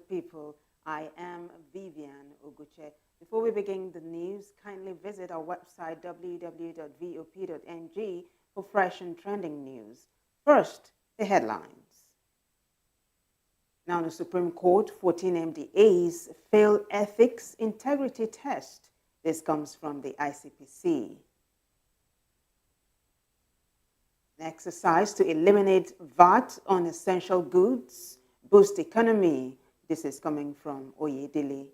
good people. I am Vivian Oguche. Before we begin the news, kindly visit our website www.vop.ng for fresh and trending news. First, the headlines. Now, the Supreme Court, 14 MDAs failed ethics integrity test. This comes from the ICPC. An exercise to eliminate VAT on essential goods, boost economy. This is coming from Oyedele.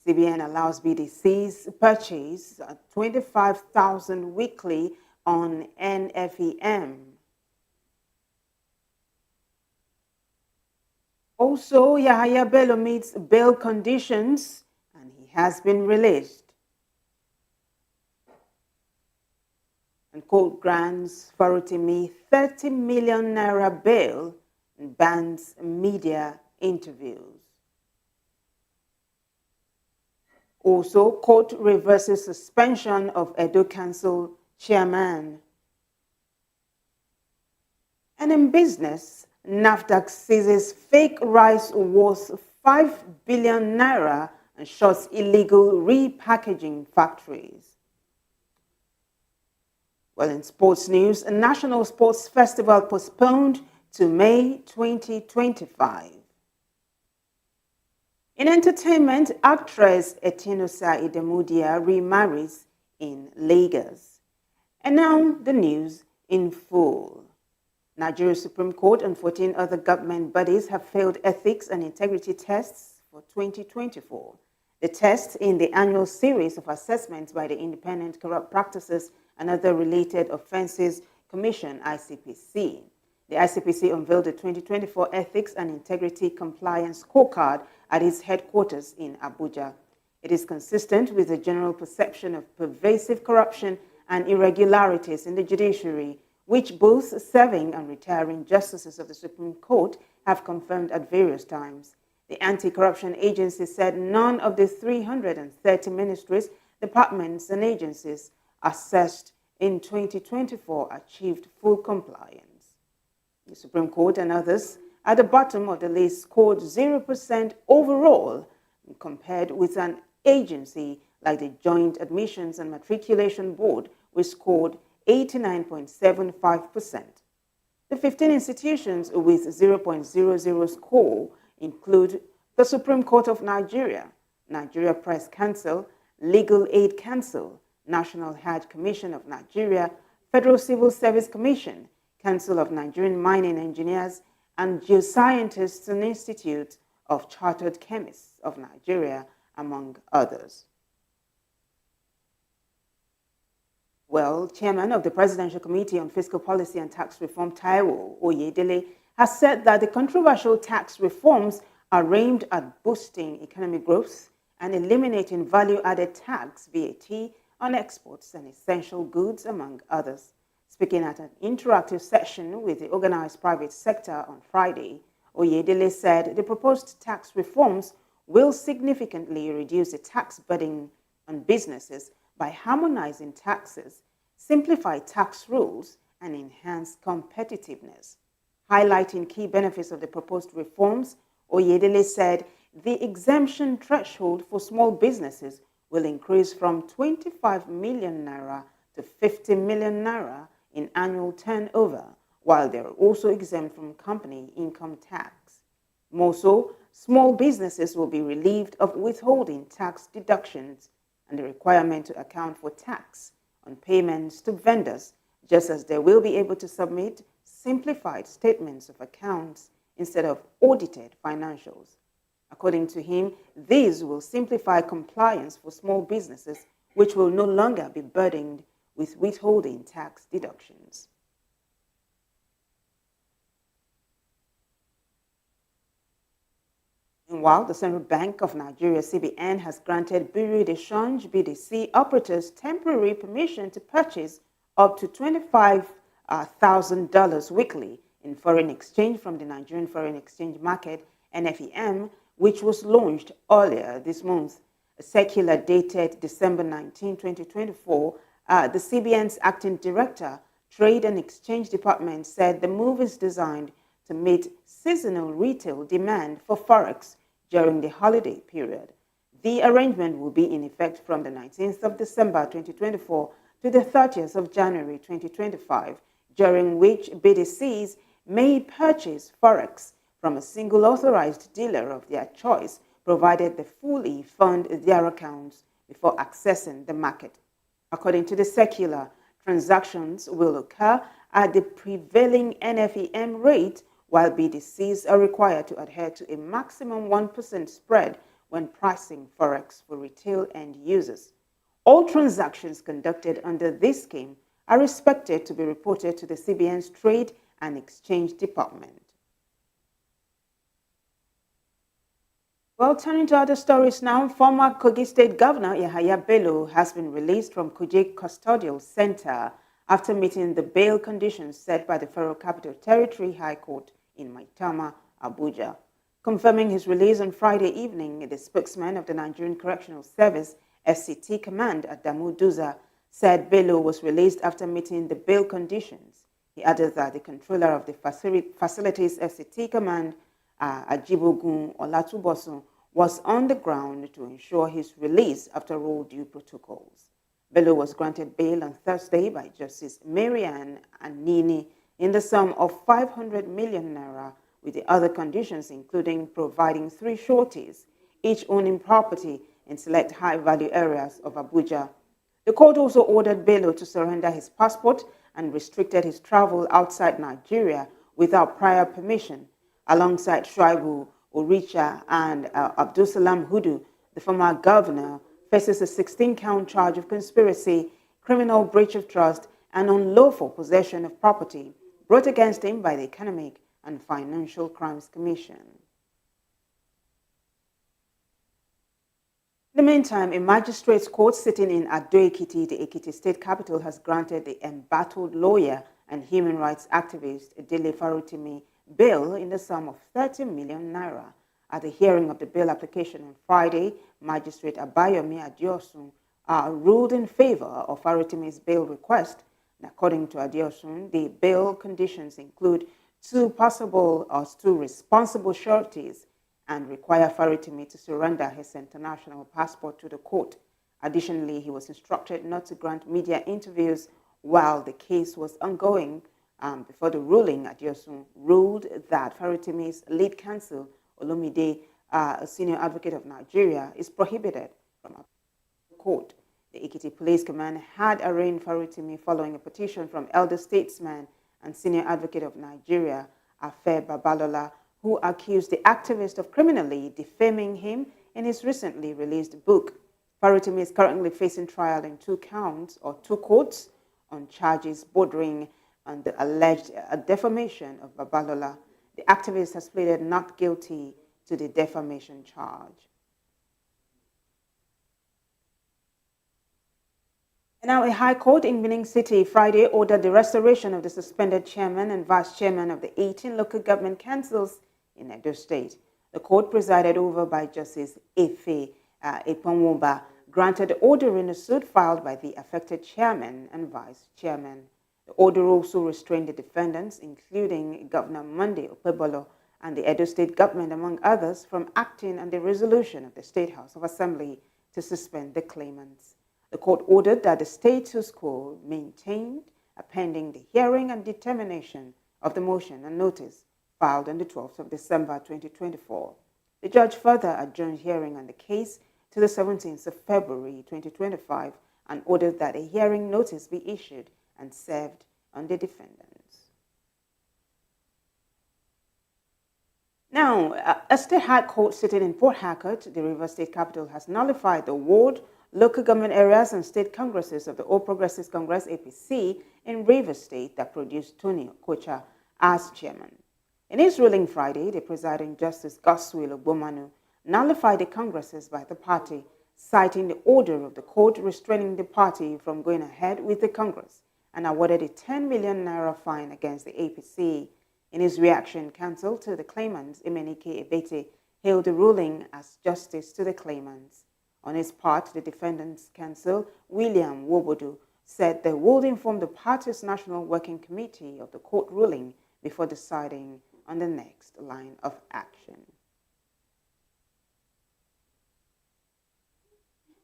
CBN allows BDCs purchase 25,000 weekly on NFEM. Also, Yahaya Bello meets bail conditions and he has been released. And court grants Farotimi 30 million naira bail and bans media interviews. Also, court reverses suspension of Edo Council chairman. And in business, NAFDAC seizes fake rice worth 5 billion naira and shuts illegal repackaging factories. Well, in sports news, a national sports festival postponed to May 2025. In entertainment, actress Etinosa Idemudia remarries in Lagos. And now the news in full. Nigeria Supreme Court and 14 other government bodies have failed ethics and integrity tests for 2024. The tests in the annual series of assessments by the Independent Corrupt Practices and Other Related Offences Commission, ICPC. The ICPC unveiled the 2024 Ethics and Integrity Compliance Scorecard at its headquarters in Abuja. It is consistent with the general perception of pervasive corruption and irregularities in the judiciary, which both serving and retiring justices of the Supreme Court have confirmed at various times. The anti-corruption agency said none of the 330 ministries, departments, and agencies assessed in 2024 achieved full compliance. The Supreme Court and others at the bottom of the list scored 0% overall compared with an agency like the Joint Admissions and Matriculation Board, which scored 89.75%. The 15 institutions with 0.00 score include the Supreme Court of Nigeria, Nigeria Press Council, Legal Aid Council, National Hajj Commission of Nigeria, Federal Civil Service Commission, Council of Nigerian Mining Engineers, and Geoscientists and Institute of Chartered Chemists of Nigeria, among others. Well, Chairman of the Presidential Committee on Fiscal Policy and Tax Reform, Taiwo Oyedele, has said that the controversial tax reforms are aimed at boosting economic growth and eliminating value-added tax, VAT, on exports and essential goods, among others. Speaking at an interactive session with the organized private sector on Friday, Oyedele said the proposed tax reforms will significantly reduce the tax burden on businesses by harmonizing taxes, simplify tax rules, and enhance competitiveness. Highlighting key benefits of the proposed reforms, Oyedele said the exemption threshold for small businesses will increase from 25 million naira to 50 million naira in annual turnover, while they are also exempt from company income tax. More so, small businesses will be relieved of withholding tax deductions and the requirement to account for tax on payments to vendors, just as they will be able to submit simplified statements of accounts instead of audited financials. According to him, these will simplify compliance for small businesses, which will no longer be burdened with withholding tax deductions. Meanwhile, the Central Bank of Nigeria, CBN, has granted Bureau de Change BDC operators temporary permission to purchase up to $25,000 weekly in foreign exchange from the Nigerian Foreign Exchange Market, NFEM, which was launched earlier this month. A circular dated December 19, 2024, the CBN's acting director, Trade and Exchange Department, said the move is designed to meet seasonal retail demand for forex during the holiday period. The arrangement will be in effect from the 19th of December 2024 to the 30th of January 2025, during which BDCs may purchase forex from a single authorized dealer of their choice, provided they fully fund their accounts before accessing the market. According to the circular, transactions will occur at the prevailing NFEM rate, while BDCs are required to adhere to a maximum 1% spread when pricing forex for retail end users. All transactions conducted under this scheme are expected to be reported to the CBN's Trade and Exchange Department. Well, turning to other stories now, former Kogi State Governor Yahaya Bello has been released from Kuje Custodial Center after meeting the bail conditions set by the Federal Capital Territory High Court in Maitama, Abuja. Confirming his release on Friday evening, the spokesman of the Nigerian Correctional Service, FCT Command, Adamu Duza, said Bello was released after meeting the bail conditions. He added that the controller of the facilities FCT Command, Ajibogun Olatubosun, was on the ground to ensure his release after all due protocols. Bello was granted bail on Thursday by Justice Marian Anini in the sum of 500 million naira, with the other conditions including providing 3 sureties, each owning property in select high-value areas of Abuja. The court also ordered Bello to surrender his passport and restricted his travel outside Nigeria without prior permission. Alongside Shuaibu Oricha and Abdulsalam Hudu, the former governor faces a 16-count charge of conspiracy, criminal breach of trust, and unlawful possession of property brought against him by the Economic and Financial Crimes Commission. In the meantime, a magistrate's court sitting in Ado-Ekiti, the Ekiti state capital, has granted the embattled lawyer and human rights activist Dele Farotimi bail in the sum of 30 million naira. At the hearing of the bail application on Friday, Magistrate Abayomi Adiosun ruled in favor of Farotimi's bail request. And according to Adiosun, the bail conditions include 2 responsible sureties and require Farotimi to surrender his international passport to the court. Additionally, he was instructed not to grant media interviews while the case was ongoing. Before the ruling, Adiosun ruled that Farotimi's lead counsel, Olumide, a senior advocate of Nigeria, is prohibited from the court. The Ekiti Police Command had arraigned Farotimi following a petition from elder statesman and senior advocate of Nigeria, Afe Babalola, who accused the activist of criminally defaming him in his recently released book. Farotimi is currently facing trial in 2 courts on charges bordering on the alleged defamation of Babalola. The activist has pleaded not guilty to the defamation charge. And now, a high court in Benin City Friday ordered the restoration of the suspended chairman and vice chairman of the 18 local government councils in Edo State. The court, presided over by Justice Efe Eponwoba, granted the order in a suit filed by the affected chairman and vice chairman. The order also restrained the defendants, including Governor Monday Opebolo and the Edo State government, among others, from acting on the resolution of the State House of Assembly to suspend the claimants. The court ordered that the status quo maintained pending the hearing and determination of the motion and notice filed on the 12th of December 2024. The judge further adjourned hearing on the case to the 17th of February 2025 and ordered that a hearing notice be issued and served on the defendants. Now, a state high court sitting in Port Harcourt, the Rivers State capital, has nullified the ward, local government areas and state congresses of the All Progressives Congress APC in Rivers State that produced Tony Okocha as chairman. In his ruling Friday, the presiding Justice Godswill Ogbomanu nullified the congresses by the party, citing the order of the court restraining the party from going ahead with the congress, and awarded a 10 million naira fine against the APC. In his reaction, counsel to the claimants, Emenike Ebete, hailed the ruling as justice to the claimants. On his part, the defendants' counsel, William Wobodu, said they would inform the party's National Working Committee of the court ruling before deciding on the next line of action.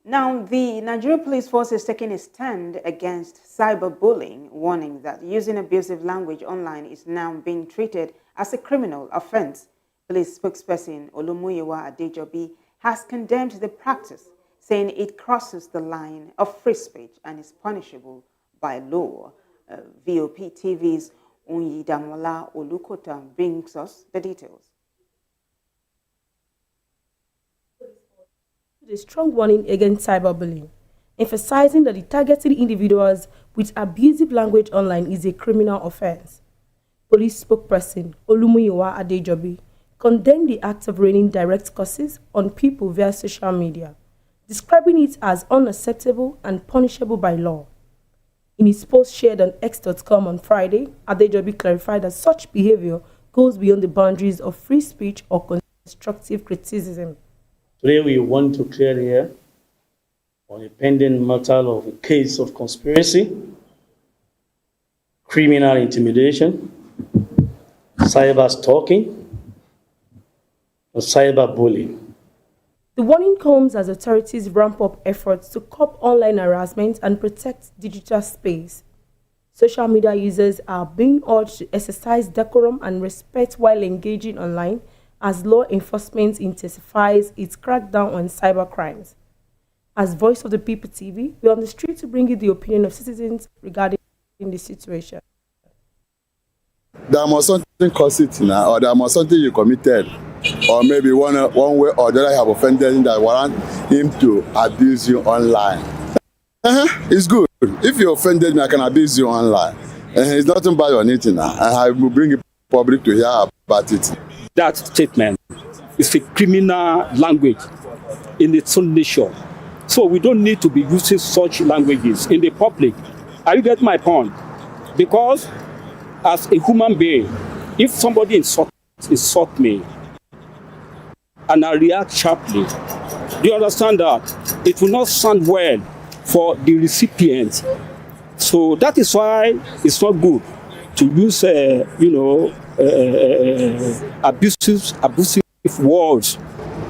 Now, the Nigerian Police Force is taking a stand against cyberbullying, warning that using abusive language online is now being treated as a criminal offense. Police spokesperson Olumuyiwa Adejobi has condemned the practice, saying it crosses the line of free speech and is punishable by law. VOP TV's Onyidamola Olukotan brings us the details. A strong warning against cyberbullying, emphasizing that the targeting individuals with abusive language online is a criminal offense. Police spokesperson Olumuyiwa Adejobi condemned the act of raining direct curses on people via social media, describing it as unacceptable and punishable by law. In his post shared on X.com on Friday, Adejobi clarified that such behavior goes beyond the boundaries of free speech or constructive criticism. Today we want to clear here on a pending matter of a case of conspiracy, criminal intimidation, cyber stalking, and cyberbullying. The warning comes as authorities ramp up efforts to curb online harassment and protect digital space. Social media users are being urged to exercise decorum and respect while engaging online as law enforcement intensifies its crackdown on cybercrimes. As Voice of the People TV, we're on the street to bring you the opinion of citizens regarding the situation. There must something cause it now, or there must something you committed, or maybe one way or the other have offended him that warrant him to abuse you online. It's good. If you offended me, I can abuse you online. It's nothing bad on it now. I will bring it public to hear about it. That statement is a criminal language in its own nature. So we don't need to be using such languages in the public. Are you getting my point? Because as a human being, if somebody insult me and I react sharply, do you understand that? It will not sound well for the recipient. So that is why it's not good to use, abusive words.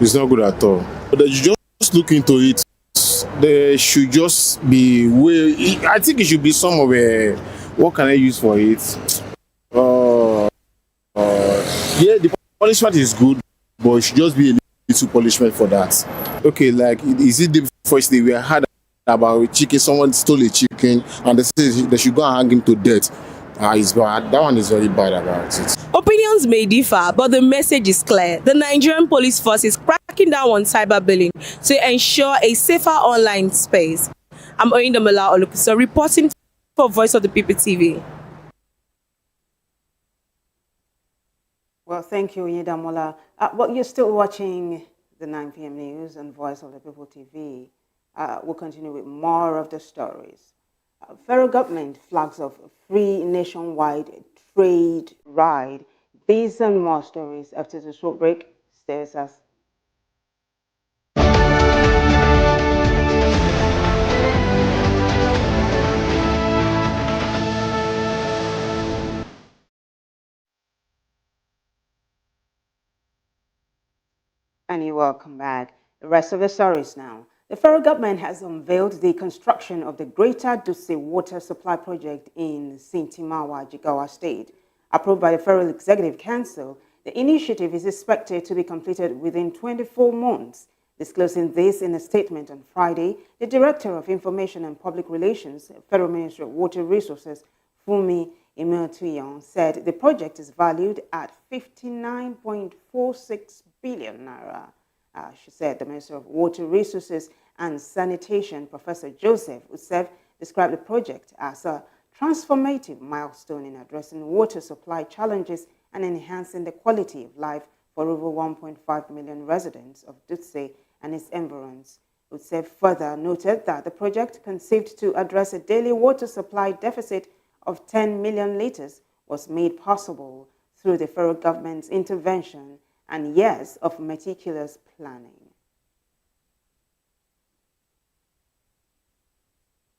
It's not good at all. But you just look into it. There should just be way. I think it should be some of a. What can I use for it? Yeah, the punishment is good, but it should just be a little punishment for that. Okay, like is it the first day we had about chicken? Someone stole a chicken, and they say they should go and hang him to death. It's bad. That one is very bad about it. Opinions may differ, but the message is clear. The Nigerian Police Force is cracking down on cyberbullying to ensure a safer online space. I'm Oyindamola Olukuso reporting for Voice of the People TV. Well, thank you, Oyindamola. Well, you're still watching the 9 p.m. news on Voice of the People TV. We'll continue with more of the stories. Federal government flags off free nationwide trade ride. These and more stories after the short break. Stay with us. And you're welcome back. The rest of the stories now. The federal government has unveiled the construction of the Greater Dutse Water Supply Project in Sintimawa, Jigawa State. Approved by the Federal Executive Council, the initiative is expected to be completed within 24 months. Disclosing this in a statement on Friday, the Director of Information and Public Relations, Federal Ministry of Water Resources, Fumi Emeotuyon, said the project is valued at 59.46 billion naira. She said the Minister of Water Resources and Sanitation, Professor Joseph Usev, described the project as a transformative milestone in addressing water supply challenges and enhancing the quality of life for over 1.5 million residents of Dutse and its environs. Usev further noted that the project, conceived to address a daily water supply deficit of 10 million litres, was made possible through the federal government's intervention and years of meticulous planning.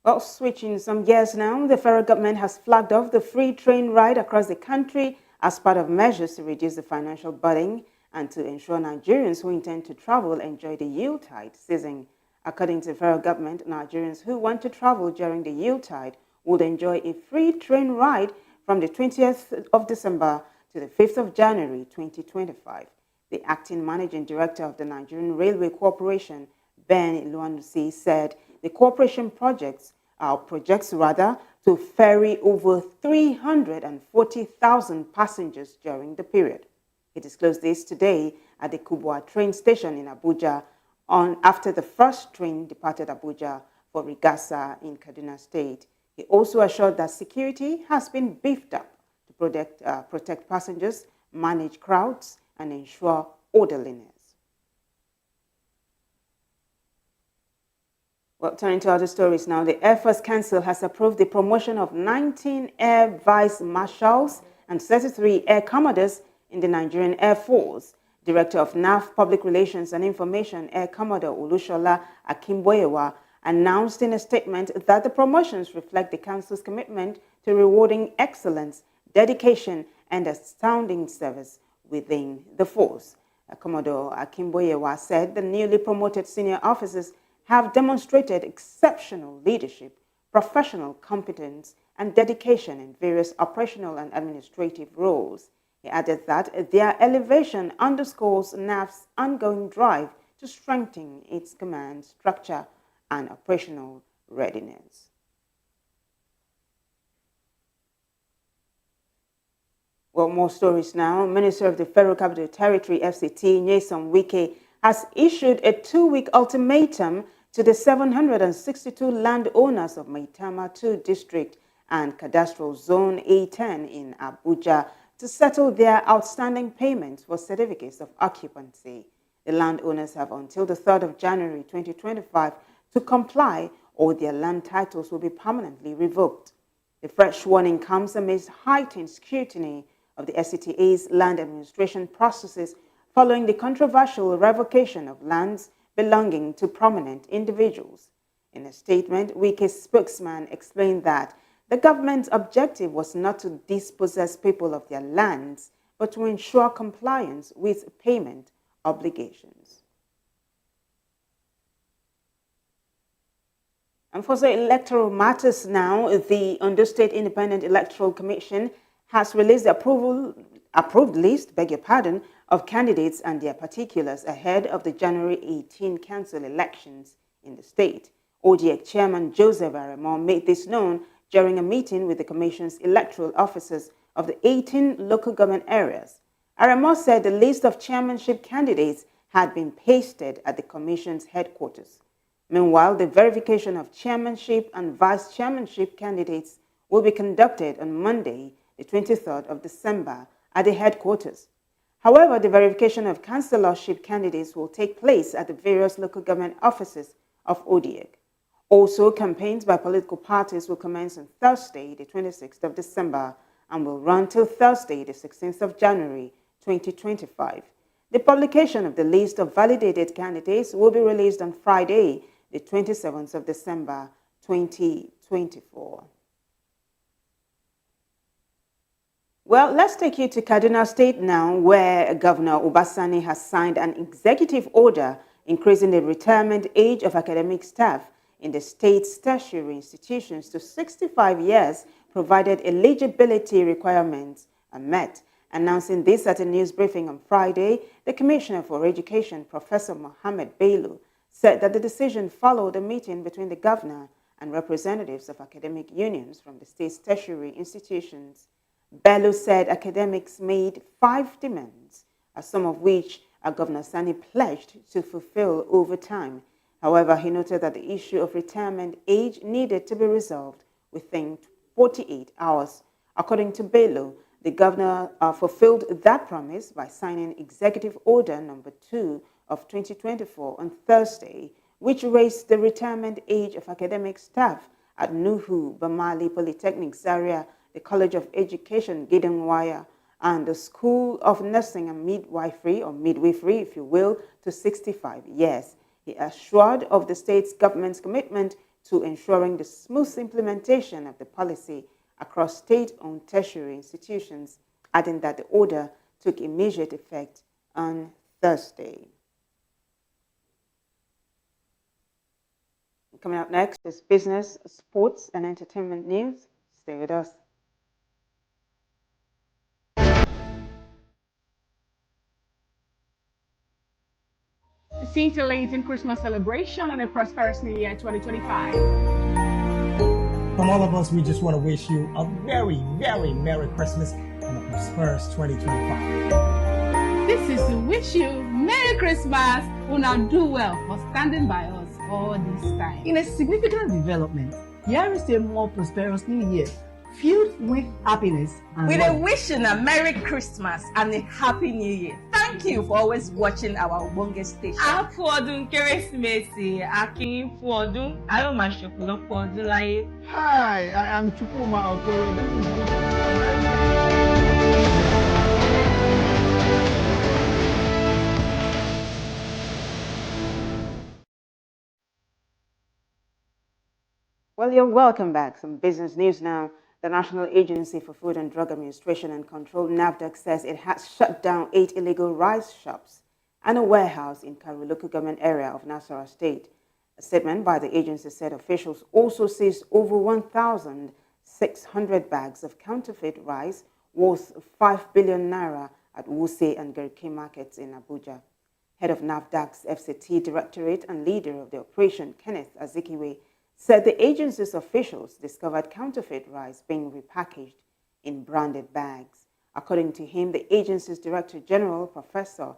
Well, switching some gears now, the federal government has flagged off the free train ride across the country as part of measures to reduce the financial burden and to ensure Nigerians who intend to travel enjoy the Yuletide season. According to the federal government, Nigerians who want to travel during the Yuletide would enjoy a free train ride from the 20th of December to the 5th of January 2025. The acting managing director of the Nigerian Railway Corporation, Ben Iluanusi, said the corporation projects to ferry over 340,000 passengers during the period. He disclosed this today at the Kubwa train station in Abuja after the first train departed Abuja for Rigasa in Kaduna State. He also assured that security has been beefed up to protect passengers, manage crowds, and ensure orderliness. Well, turning to other stories now, the Air Force Council has approved the promotion of 19 Air Vice Marshals and 33 Air Commodores in the Nigerian Air Force. Director of NAF Public Relations and Information, Air Commodore Olushola Akimboyewa, announced in a statement that the promotions reflect the Council's commitment to rewarding excellence, dedication, and astounding service within the force. Commodore Akimboyewa said the newly promoted senior officers have demonstrated exceptional leadership, professional competence, and dedication in various operational and administrative roles. He added that their elevation underscores NAF's ongoing drive to strengthen its command structure and operational readiness. Well, more stories now. Minister of the Federal Capital Territory, FCT, Nyesom Wike, has issued a 2-week ultimatum to the 762 landowners of Maitama 2 District and Cadastral Zone A10 in Abuja to settle their outstanding payments for certificates of occupancy. The landowners have until the 3rd of January 2025 to comply, or their land titles will be permanently revoked. The fresh warning comes amidst heightened scrutiny of the SCTA's land administration processes following the controversial revocation of lands belonging to prominent individuals. In a statement, Wike's spokesman explained that the government's objective was not to dispossess people of their lands, but to ensure compliance with payment obligations. And for the electoral matters now, the Ondo State Independent Electoral Commission has released the approved list, of candidates and their particulars ahead of the January 18 council elections in the state. ODEC Chairman Joseph Aremo made this known during a meeting with the Commission's electoral officers of the 18 local government areas. Aremo said the list of chairmanship candidates had been pasted at the Commission's headquarters. Meanwhile, the verification of chairmanship and vice chairmanship candidates will be conducted on Monday, the 23rd of December, at the headquarters. However, the verification of councillorship candidates will take place at the various local government offices of ODEC. Also, campaigns by political parties will commence on Thursday, the 26th of December, and will run till Thursday, the 16th of January, 2025. The publication of the list of validated candidates will be released on Friday, the 27th of December, 2024. Well, let's take you to Kaduna State now, where Governor Obasani has signed an executive order increasing the retirement age of academic staff in the state's tertiary institutions to 65 years, provided eligibility requirements are met. Announcing this at a news briefing on Friday, the Commissioner for Education, Professor Mohammed Bello, said that the decision followed a meeting between the governor and representatives of academic unions from the state's tertiary institutions. Bello said academics made 5 demands, some of which Governor Sani pledged to fulfill over time. However, he noted that the issue of retirement age needed to be resolved within 48 hours. According to Bello, the governor fulfilled that promise by signing Executive Order Number 2 of 2024 on Thursday, which raised the retirement age of academic staff at Nuhu Bamali Polytechnic Zaria, the College of Education Gidanwaya, and the School of Nursing and Midwifery, or Midwifery, if you will, to 65 years. He assured of the state's government's commitment to ensuring the smooth implementation of the policy across state-owned tertiary institutions adding that the order took immediate effect on Thursday. Coming up next is business, sports, and entertainment news. Stay with us. Scintillating Christmas celebration and a prosperous New Year 2025. From all of us, we just want to wish you a very, very Merry Christmas and a prosperous 2025. This is to wish you Merry Christmas. Una do well for standing by us all this time. In a significant development, here is a more prosperous New Year, filled with happiness and with love. a wish and a Merry Christmas and a Happy New Year. Thank you for always watching our Ubonge station. A kú ọdún Kérésìmesì, a kí yín fún ọdún, a yóò máa ṣọ̀pọ̀lọpọ̀ ọdún láyé. Hi, I am Chukwuma Okoro. Well, you're welcome back. Some business news now. The National Agency for Food and Drug Administration and Control, NAFDAC, says it has shut down 8 illegal rice shops and a warehouse in Karu local government area of Nasarawa State. A statement by the agency said officials also seized over 1,600 bags of counterfeit rice worth 5 billion naira at Wuse and Garki markets in Abuja. Head of NAFDAC's FCT Directorate and leader of the operation, Kenneth Azikiwe, said the agency's officials discovered counterfeit rice being repackaged in branded bags. According to him, the agency's Director General, Professor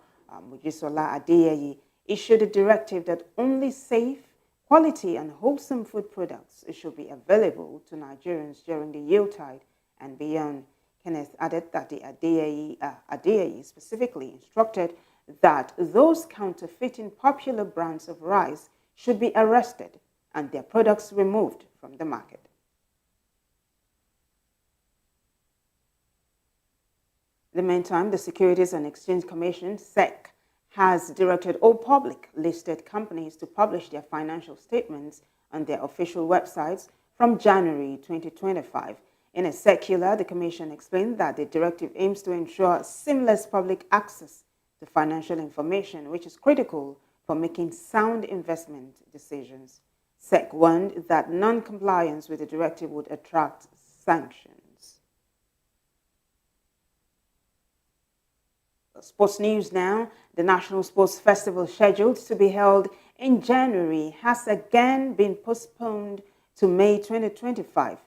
Mujisola Adeyeye, issued a directive that only safe, quality, and wholesome food products should be available to Nigerians during the Yuletide and beyond. Kenneth added that the Adeyeye specifically instructed that those counterfeiting popular brands of rice should be arrested and their products removed from the market. In the meantime, the Securities and Exchange Commission, SEC, has directed all public listed companies to publish their financial statements on their official websites from January 2025. In a circular, the Commission explained that the directive aims to ensure seamless public access to financial information, which is critical for making sound investment decisions. SEC warned that non-compliance with the directive would attract sanctions. Sports news now. The National Sports Festival, scheduled to be held in January, has again been postponed to May 2025.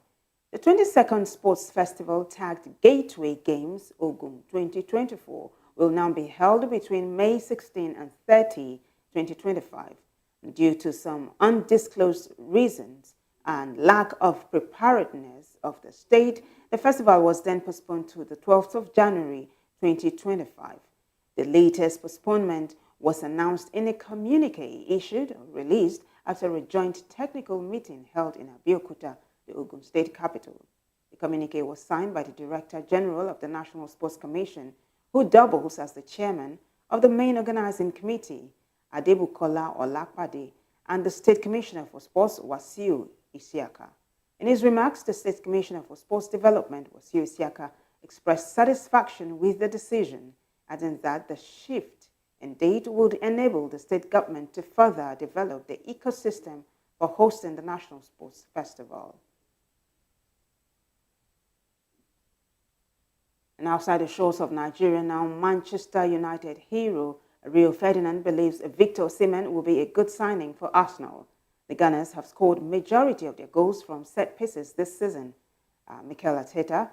The 22nd Sports Festival, tagged Gateway Games Ogun 2024, will now be held between May 16 and 30, 2025. Due to some undisclosed reasons and lack of preparedness of the state, the festival was then postponed to the 12th of January 2025. The latest postponement was announced in a communique issued or released after a joint technical meeting held in Abeokuta, the Ogun State capital. The communique was signed by the Director General of the National Sports Commission, who doubles as the chairman of the main organizing committee, Adebukola Olapade, and the State Commissioner for Sports, Wasiu Isiaka. In his remarks, the State Commissioner for Sports Development, Wasiu Isiaka, expressed satisfaction with the decision, adding that the shift in date would enable the state government to further develop the ecosystem for hosting the National Sports Festival. And outside the shores of Nigeria now, Manchester United hero Rio Ferdinand believes Victor Osimhen will be a good signing for Arsenal. The Gunners have scored majority of their goals from set pieces this season. Mikel Arteta,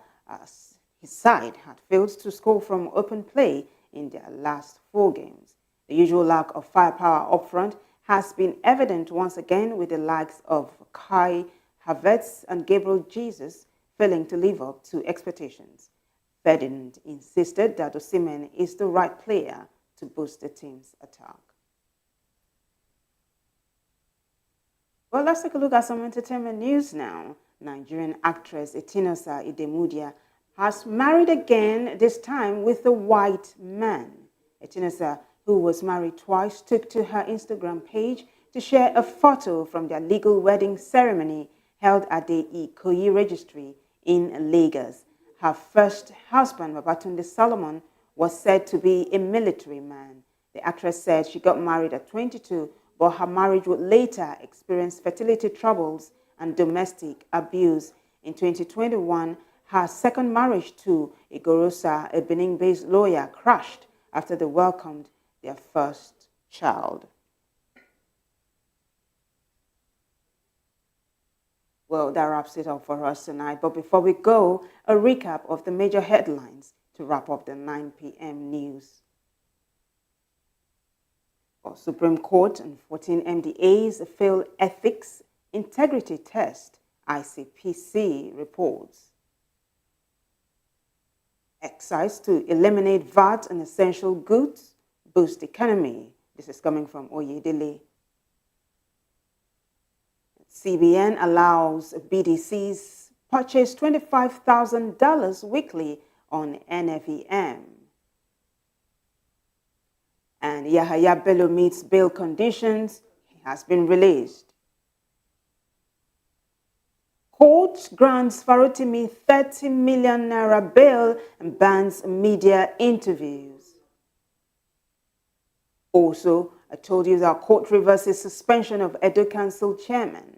his side, had failed to score from open play in their last 4 games. The usual lack of firepower up front has been evident once again, with the likes of Kai Havertz and Gabriel Jesus failing to live up to expectations. Ferdinand insisted that Osimhen is the right player to boost the team's attack. Well, let's take a look at some entertainment news now. Nigerian actress Itinosa Idemudia has married again, this time with a white man. Itinosa, who was married twice, took to her Instagram page to share a photo from their legal wedding ceremony held at the Ikoyi Registry in Lagos. her first husband, Babatunde Solomon, was said to be a military man. The actress said she got married at 22, but her marriage would later experience fertility troubles and domestic abuse. In 2021, her second marriage to Igorosa, a Benin-based lawyer, crashed after they welcomed their first child. Well, that wraps it up for us tonight. But before we go, a recap of the major headlines to wrap up the 9 p.m. news. Well, Supreme Court and 14 MDAs fail ethics integrity test, ICPC reports. Excise to eliminate VAT on essential goods, boost economy. This is coming from Oyedele. CBN allows BDCs purchase $25,000 weekly on NFEM. And Yahaya Bello meets bail conditions. He has been released. Court grants Farotimi 30 million naira bail and bans media interviews. Also, I told you that court reverses suspension of Edo Council chairman.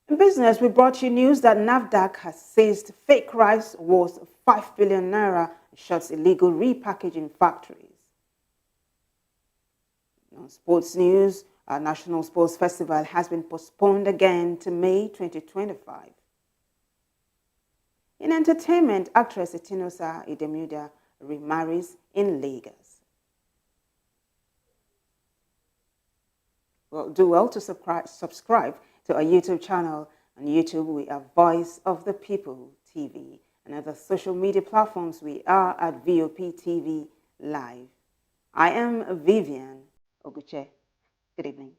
In business, we brought you news that NAFDAC has seized fake rice worth 5 billion naira and shuts illegal repackaging factories. On sports news, our National Sports Festival has been postponed again to May 2025. In entertainment, actress Etinosa Idemuda remarries in Lagos. Well, do well to subscribe to our YouTube channel. On YouTube, we are Voice of the People TV. And other social media platforms, we are at VOP TV Live. I am Vivian Oguche. Good evening.